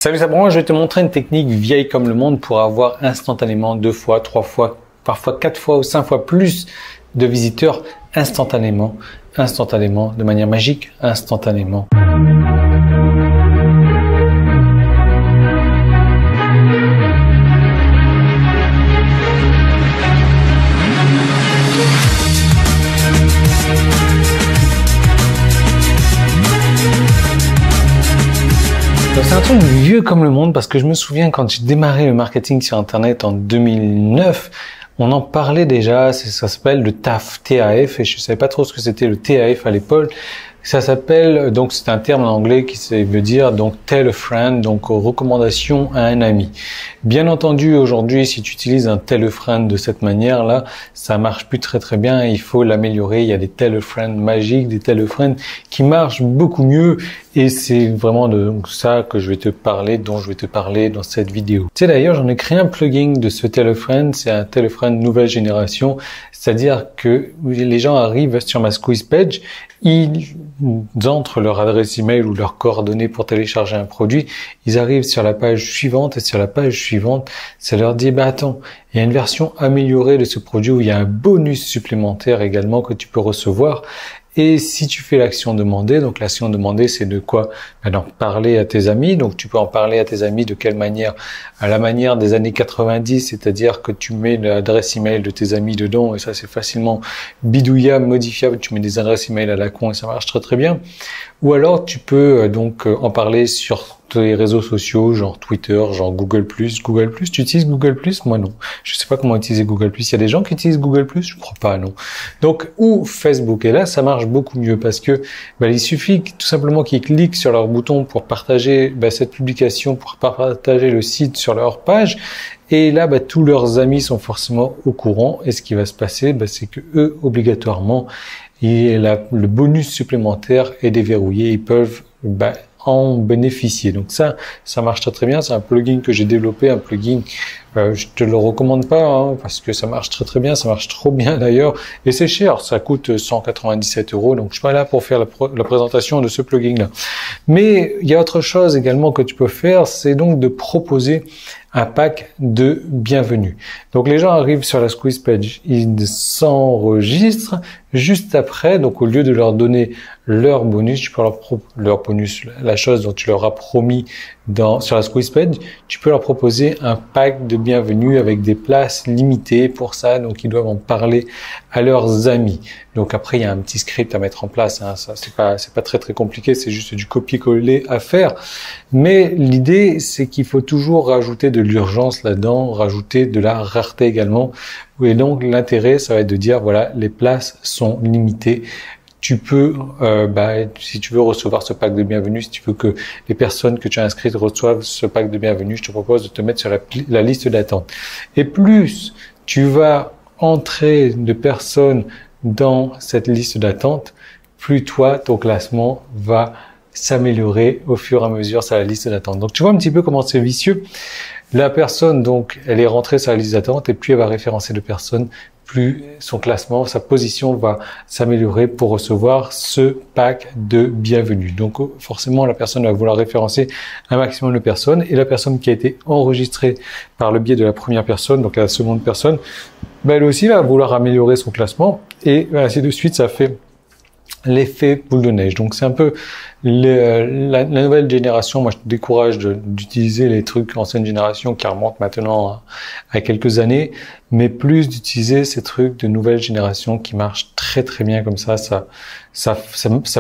Salut, c'est Bruno, je vais te montrer une technique vieille comme le monde pour avoir instantanément 2 fois, 3 fois, parfois 4 fois ou 5 fois plus de visiteurs instantanément, de manière magique, instantanément. C'est un truc vieux comme le monde parce que je me souviens quand j'ai démarré le marketing sur Internet en 2009, on en parlait déjà, ça s'appelle le TAF, T-A-F, et je savais pas trop ce que c'était le T-A-F à l'époque. Ça s'appelle, donc c'est un terme en anglais qui veut dire donc tell a friend, donc recommandation à un ami. Bien entendu, aujourd'hui, si tu utilises un tell a friend de cette manière-là, ça marche plus très bien, il faut l'améliorer. Il y a des tell a friend magiques, des tell a friend qui marchent beaucoup mieux, et c'est vraiment de ça que je vais te parler, dont je vais te parler dans cette vidéo. Tu sais, d'ailleurs, j'en ai créé un plugin de ce tell a friend, c'est un tell a friend nouvelle génération, c'est-à-dire que les gens arrivent sur ma squeeze page, ils entrent leur adresse email ou leurs coordonnées pour télécharger un produit, ils arrivent sur la page suivante et sur la page suivante, ça leur dit attends, il y a une version améliorée de ce produit où il y a un bonus supplémentaire également que tu peux recevoir. Et si tu fais l'action demandée, donc l'action demandée, c'est de quoi? D'en parler à tes amis. Donc tu peux en parler à tes amis de quelle manière? À la manière des années 90, c'est-à-dire que tu mets l'adresse email de tes amis dedans, et ça c'est facilement bidouillable, modifiable. Tu mets des adresses email à la con et ça marche très bien. Ou alors tu peux donc en parler sur les réseaux sociaux, genre Twitter, genre Google+. Tu utilises Google+? Moi non. Je sais pas comment utiliser Google+. Il y a des gens qui utilisent Google+? Je crois pas, non. Donc, ou Facebook. Et là, ça marche beaucoup mieux parce que il suffit tout simplement qu'ils cliquent sur leur bouton pour partager cette publication, pour partager le site sur leur page. Et là, tous leurs amis sont forcément au courant. Et ce qui va se passer, c'est que eux, obligatoirement, le bonus supplémentaire est déverrouillé. Ils peuvent en bénéficier. Donc ça marche très bien. C'est un plugin que j'ai développé, un plugin. Je te le recommande pas parce que ça marche très bien, ça marche trop bien d'ailleurs, et c'est cher. Ça coûte 197 €. Donc je suis pas là pour faire la présentation de ce plugin là. Mais il y a autre chose également que tu peux faire, c'est donc de proposer un pack de bienvenue. Donc les gens arrivent sur la squeeze page, ils s'enregistrent juste après. Donc au lieu de leur donner leur bonus, tu peux leur bonus, la chose dont tu leur as promis sur la squeeze page, tu peux leur proposer un pack de bienvenue avec des places limitées pour ça. Donc ils doivent en parler à leurs amis. Donc après il y a un petit script à mettre en place. Ça c'est pas très compliqué, c'est juste du copier-coller à faire. Mais l'idée c'est qu'il faut toujours rajouter de l'urgence là-dedans, rajouter de la rareté également. Et donc l'intérêt ça va être de dire voilà, les places sont limitées. Tu peux, si tu veux recevoir ce pack de bienvenue, si tu veux que les personnes que tu as inscrites reçoivent ce pack de bienvenue, je te propose de te mettre sur la liste d'attente. Et plus tu vas entrer de personnes dans cette liste d'attente, plus toi, ton classement va s'améliorer au fur et à mesure sur la liste d'attente. Donc tu vois un petit peu comment c'est vicieux. La personne, donc, elle est rentrée sur la liste d'attente et plus elle va référencer de personnes, plus son classement, sa position va s'améliorer pour recevoir ce pack de bienvenue. Donc forcément, la personne va vouloir référencer un maximum de personnes, et la personne qui a été enregistrée par le biais de la première personne, donc la seconde personne, elle aussi va vouloir améliorer son classement, et ainsi de suite. Ça fait l'effet boule de neige. Donc c'est un peu la nouvelle génération. Moi je te décourage d'utiliser les trucs ancienne génération qui remontent maintenant à quelques années, mais plus d'utiliser ces trucs de nouvelle génération qui marchent très bien comme ça. Ça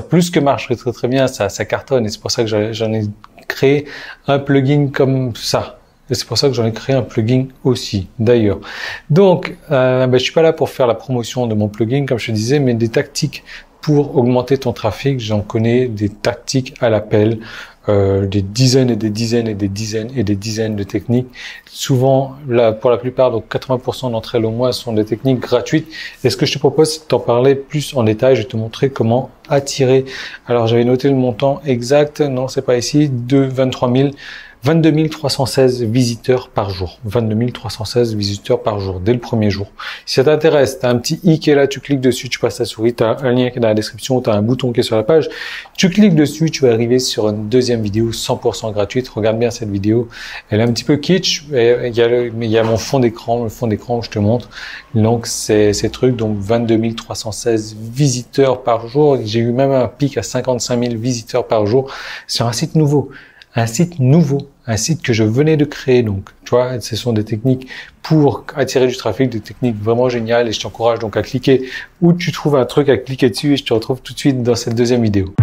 plus que marche très bien, ça cartonne, et c'est pour ça que j'en ai créé un plugin comme ça. Et c'est pour ça que j'en ai créé un plugin aussi, d'ailleurs. Donc, je suis pas là pour faire la promotion de mon plugin, comme je te disais, mais des tactiques pour augmenter ton trafic. J'en connais des tactiques à l'appel, des dizaines et des dizaines et des dizaines et des dizaines de techniques. Souvent, là, pour la plupart, donc 80% d'entre elles au moins, sont des techniques gratuites. Et ce que je te propose, c'est de t'en parler plus en détail. Je vais te montrer comment attirer. Alors, j'avais noté le montant exact. Non, c'est pas ici. De 23 000. 22 316 visiteurs par jour. 22 316 visiteurs par jour, dès le premier jour. Si ça t'intéresse, tu as un petit i qui est là, tu cliques dessus, tu passes ta souris, tu as un lien qui est dans la description, tu as un bouton qui est sur la page. Tu cliques dessus, tu vas arriver sur une deuxième vidéo 100% gratuite. Regarde bien cette vidéo. Elle est un petit peu kitsch, mais il y a mon fond d'écran, le fond d'écran que je te montre. Donc, c'est ces trucs, donc 22 316 visiteurs par jour. J'ai eu même un pic à 55 000 visiteurs par jour sur un site nouveau. Un site que je venais de créer. Donc, tu vois, ce sont des techniques pour attirer du trafic, des techniques vraiment géniales et je t'encourage donc à cliquer où tu trouves un truc à cliquer dessus et je te retrouve tout de suite dans cette deuxième vidéo.